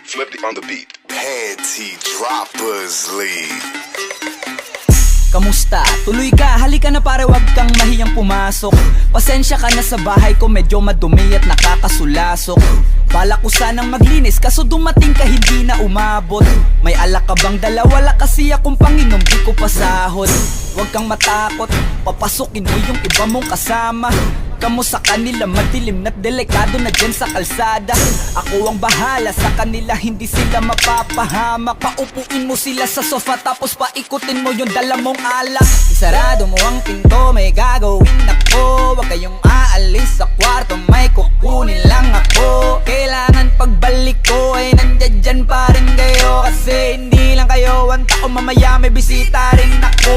Flippy on the beat. Panty Droppers League. Kamusta? Tuloy ka, halika na pare, wag kang mahiyang pumasok. Pasensya ka na sa bahay ko, medyo madumi at nakakasulasok. Balak ko sanang maglinis, kaso dumating ka hindi na umabot. May alak ka bang dala? Wala kasi akong panginom, di ko pasahod. Wag kang matakot, papasukin mo yung iba mong kasama. Kamo sa kanila, madilim na't delikado na dyan sa kalsada. Ako ang bahala sa kanila, hindi sila mapapahamak. Paupuin mo sila sa sofa, tapos paikutin mo yung dala mong alak. Isarado mo ang pinto, may gagawin ako. Huwag kayong aalis sa kwarto, may kukunin lang ako. Kailangan pagbalik ko ay nandyan dyan pa rin kayo. Kasi hindi lang kayo ang tao, mamaya may bisita rin ako.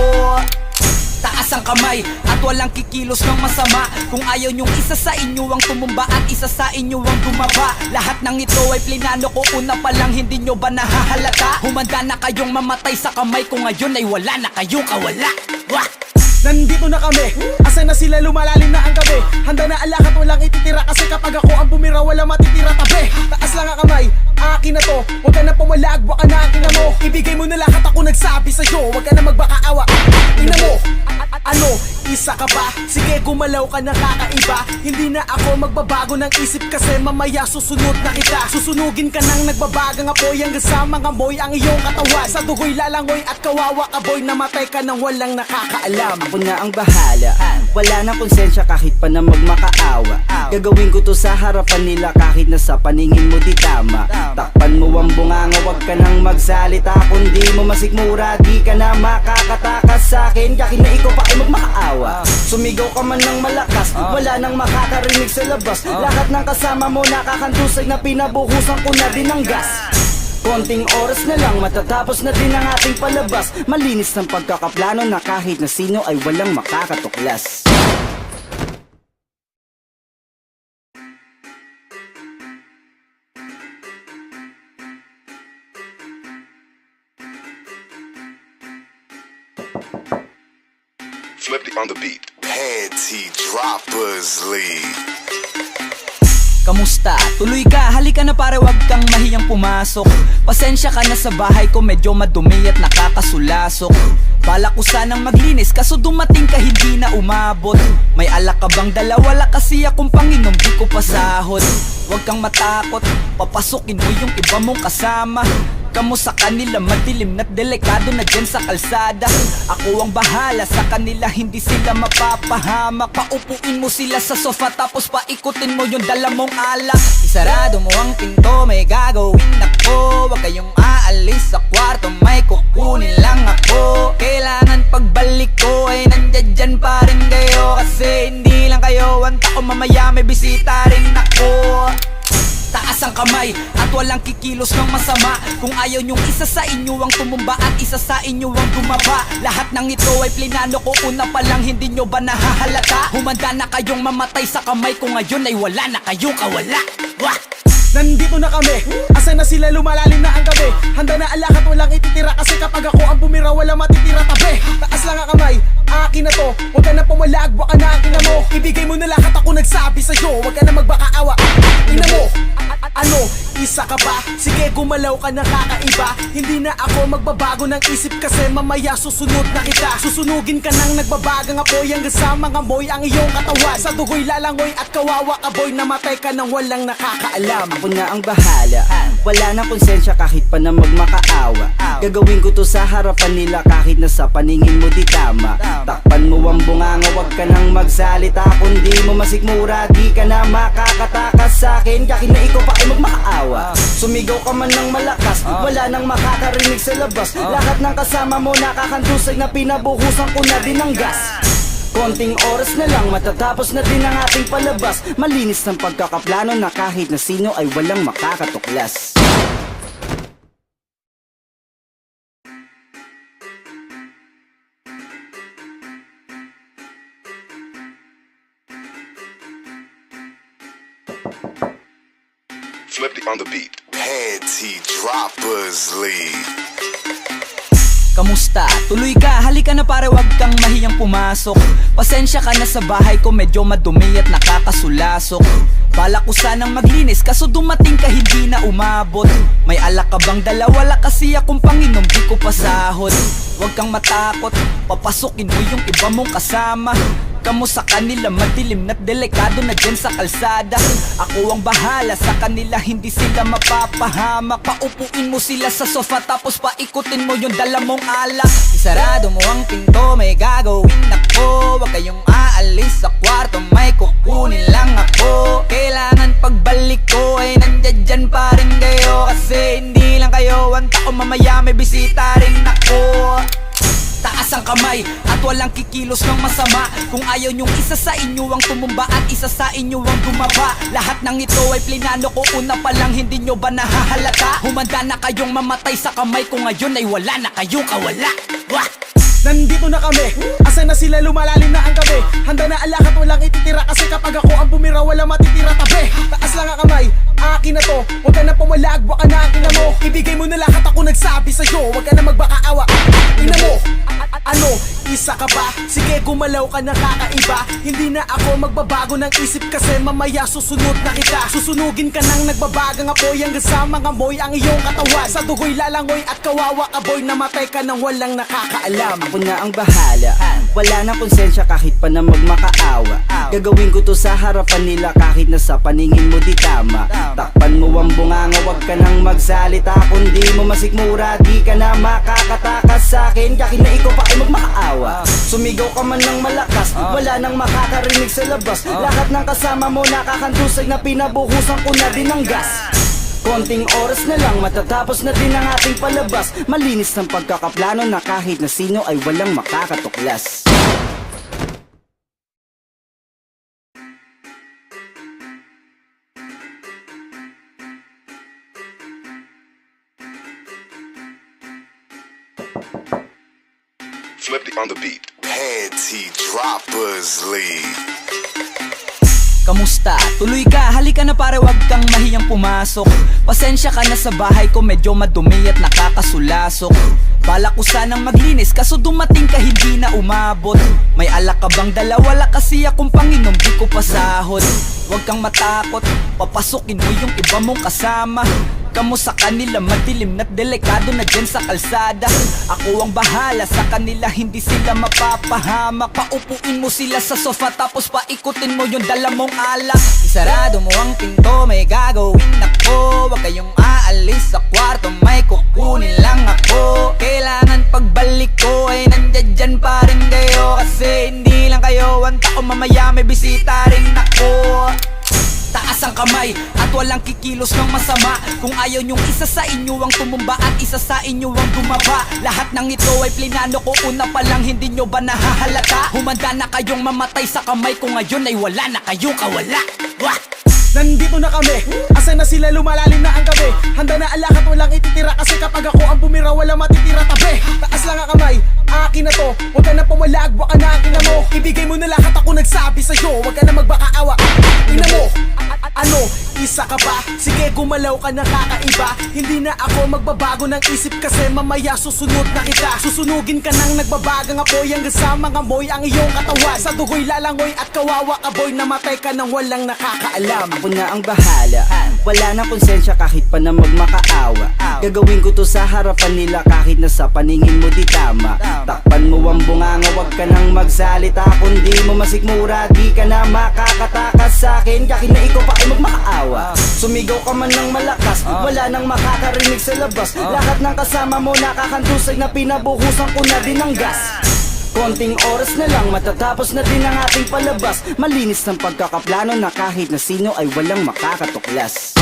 Taas ang kamay at walang kikilos ng masama. Kung ayaw nyong isa sa inyo ang tumumba at isa sa inyo ang dumaba. Lahat ng ito ay plinano ko una pa lang, hindi nyo ba nahahalata? Humanda na kayong mamatay sa kamay ko, ngayon ay wala na kayong kawala. Wah! Nandito na kami, asan na sila, lumalalim na ang gabi. Handa na alak at walang ititira, kasi kapag ako ang bumira wala matitira tabi. Taas lang ang kamay, akin na to, huwag ka na pumalag, baka na akin na mo. Ibigay mo na lahat, ako nagsabi sa'yo, huwag ka na magbakaawa. Ina mo, ano, isa ka ba? Sige gumalaw ka na kakaiba. Hindi na ako magbabago ng isip, kasi mamaya susunod na kita. Susunugin ka ng nagbabagang apoy, hanggang sa mga moy ang iyong katawan. Sa dugoy lalangoy at kawawa ka boy, namatay ka nang walang nakakaalam. Ako na ang bahala, wala nang konsensya kahit pa na magmakaawa. Gagawin ko to sa harapan nila kahit na sa paningin mo di tama. Takpan mo ang bunganga, wag ka nang magsalita. Kung di mo masikmura, di ka na makakatakas sa akin. Yakin na ikaw pa ay magmakaawa. Sumigaw ka man ng malakas, wala nang makakarinig sa labas. Lahat ng kasama mo nakakantusay na pinabuhusan ko na din ng gas. Konting oras na lang, matatapos na din ang ating palabas. Malinis ng pagkakaplano na kahit na sino ay walang makakatuklas. Flippy on the beat. Panty Droppers League. Kamusta? Tuloy ka, halika na pare, wag kang mahiyang pumasok. Pasensya ka na sa bahay ko, medyo madumi at nakakasulasok. Balak ko sanang maglinis, kaso dumating ka hindi na umabot. May alak ka bang dala? Wala kasi akong panginom, di ko pasahod. Wag kang matakot, papasukin mo yung iba mong kasama. Kamo sa kanila, madilim na't delikado na dyan sa kalsada. Ako ang bahala sa kanila, hindi sila mapapahamak. Paupuin mo sila sa sofa, tapos paikutin mo yung dala mong alak. Isarado mo ang pinto, may gagawin ako. Huwag kayong aalis sa kwarto, may kukunin lang ako. Kailangan pagbalik ko ay nandyan dyan pa rin kayo. Kasi hindi lang kayo ang tao, mamaya may bisita rin ako. Taas ang kamay at walang kikilos ng masama. Kung ayaw nyong isa sa inyo ang tumumba at isa sa inyo ang dumaba. Lahat ng ito ay plinano ko una pa lang, hindi nyo ba nahahalata? Humanda na kayong mamatay sa kamay ko, ngayon ay wala na kayong kawala. Wah! Nandito na kami, asan na sila, lumalalim na ang gabi. Handa na alak at walang ititira, kasi kapag ako ang bumira wala matitira tabi. Taas lang ang kamay, akin na to, huwag ka na pumalag, baka na akin na mo. Ibigay mo na lahat, ako nagsabi sa'yo, huwag ka na magbakaawa. Ina mo, ano, isa ka ba? Sige gumalaw ka na kakaiba. Hindi na ako magbabago ng isip, kasi mamaya susunod na kita. Susunugin ka ng nagbabagang apoy, hanggang sa mga moy ang iyong katawan. Sa dugoy lalangoy at kawawa ka boy, namatay ka nang walang nakakaalam. Ako na ang bahala, wala nang konsensya kahit pa na magmakaawa. Gagawin ko to sa harapan nila kahit na sa paningin mo di tama. Takpan mo ang bunganga, wag ka nang magsalita. Kung di mo masikmura, di ka na makakatakas sa akin. Yakin na ikaw pa ay magmakaawa. Sumigaw ka man ng malakas, wala nang makakarinig sa labas. Lahat ng kasama mo nakakantusay na pinabuhusan ko na din ng gas. Konting oras na lang, matatapos na din ang ating palabas. Malinis ng pagkakaplano na kahit na sino ay walang makakatuklas. Flippy on the beat. Panty Droppers League. Kamusta? Tuloy ka, halika na pare, wag kang mahiyang pumasok. Pasensya ka na sa bahay ko, medyo madumi at nakakasulasok. Balak ko sanang maglinis, kaso dumating ka hindi na umabot. May alak ka bang dala? Wala kasi akong panginom, di ko pasahod. Wag kang matakot, papasukin mo yung iba mong kasama. Kamo sa kanila, madilim na't delikado na dyan sa kalsada. Ako ang bahala sa kanila, hindi sila mapapahamak. Paupuin mo sila sa sofa, tapos paikutin mo yung dala mong alak. Isarado mo ang pinto, may gagawin ako. Huwag kayong aalis sa kwarto, may kukunin lang ako. Kailangan pagbalik ko ay nandyan dyan pa rin kayo. Kasi hindi lang kayo ang tao, mamaya may bisita rin ako. Taas ang kamay at walang kikilos ng masama. Kung ayaw nyong isa sa inyo ang tumumba at isa sa inyo ang dumaba. Lahat ng ito ay plinano ko una pa lang, hindi nyo ba nahahalata? Humanda na kayong mamatay sa kamay ko, ngayon ay wala na kayong kawala. Wah! Nandito na kami, asan na sila, lumalalim na ang gabi. Handa na alak at walang ititira, kasi kapag ako ang bumira wala matitira tabi. Taas lang ang kamay, akin na to, huwag ka na pumalag, baka na ang ina mo. Ibigay mo na lahat, ako nagsabi sa'yo, huwag ka na magbakaawa. Ina mo, ano, isa ka ba? Sige gumalaw ka na kakaiba. Hindi na ako magbabago ng isip, kasi mamaya susunod na kita. Susunugin ka ng nagbabagang apoy, hanggang sa mga moy ang iyong katawan. Sa dugoy lalangoy at kawawa ka boy, namatay ka nang walang nakakaalam. Ako na ang bahala, wala na konsensya kahit pa na magmakaawa. Gagawin ko to sa harapan nila kahit na sa paningin mo di tama. Takpan mo ang bunganga, wag ka nang magsalita. Kung di mo masikmura, di ka na makakatakas sa akin. Kahit na ikaw pa ay magmakaawa. Sumigaw ka man ng malakas, wala nang makakarinig sa labas. Lahat ng kasama mo nakakantusay na pinabuhusan ko na din ng gas. Konting oras na lang, matatapos na din ang ating palabas. Malinis ng pagkakaplano na kahit na sino ay walang makakatuklas. Flip it on the beat. Panty Droppers League. Kamusta? Tuloy ka, halika na pare, wag kang mahiyang pumasok. Pasensya ka na sa bahay ko, medyo madumi at nakakasulasok. Balak ko sanang maglinis, kaso dumating ka hindi na umabot. May alak ka bang dala? Wala kasi akong panginom, di ko pasahod. Wag kang matakot, papasukin mo yung iba mong kasama. Kamo sa kanila, madilim na't delikado na dyan sa kalsada. Ako ang bahala sa kanila, hindi sila mapapahamak. Paupuin mo sila sa sofa, tapos paikutin mo yung dala mong alak. Isarado mo ang pinto, may gagawin ako. Huwag kayong aalis sa kwarto, may kukunin lang ako. Kailangan pagbalik ko ay nandyan dyan pa rin kayo. Kasi hindi lang kayo ang tao, mamaya may bisita rin ako. Taas ang kamay at walang kikilos ng masama. Kung ayaw nyong isa sa inyo ang tumumba at isa sa inyo ang dumaba. Lahat ng ito ay plinano ko una pa lang, hindi nyo ba nahahalata? Humanda na kayong mamatay sa kamay ko, ngayon ay wala na kayong kawala. Wah! Nandito na kami, asan na sila, lumalalim na ang gabi. Handa na alak at walang ititira, kasi kapag ako ang bumira wala matitira tabi. Taas lang ang kamay, akin na to, huwag ka na pumalag, baka na ang ina mo. Ibigay mo na lahat, ako nagsabi sa'yo, huwag ka na magbakaawa. Ina mo, ano, isa ka ba? Sige gumalaw ka na kakaiba. Hindi na ako magbabago ng isip, kasi mamaya susunod na kita. Susunugin ka ng nagbabagang apoy, hanggang sa mga moy ang iyong katawan. Sa dugoy lalangoy at kawawa ka boy, namatay ka nang walang nakakaalam. Ako na ang bahala, wala na konsensya kahit pa na magmakaawa. Gagawin ko to sa harapan nila kahit na sa paningin mo di tama. Takpan mo ang bunganga, wag ka nang magsalita. Kung di mo masikmura, di ka na makakatakas sa akin. Kahit na ikaw pa ay magmakaawa. Sumigaw ka man ng malakas, wala nang makakarinig sa labas. Lahat ng kasama mo nakakantusay na pinabuhusan ko na din ng gas. Konting oras na lang, matatapos na din ang ating palabas. Malinis ng pagkakaplano na kahit na sino ay walang makakatuklas.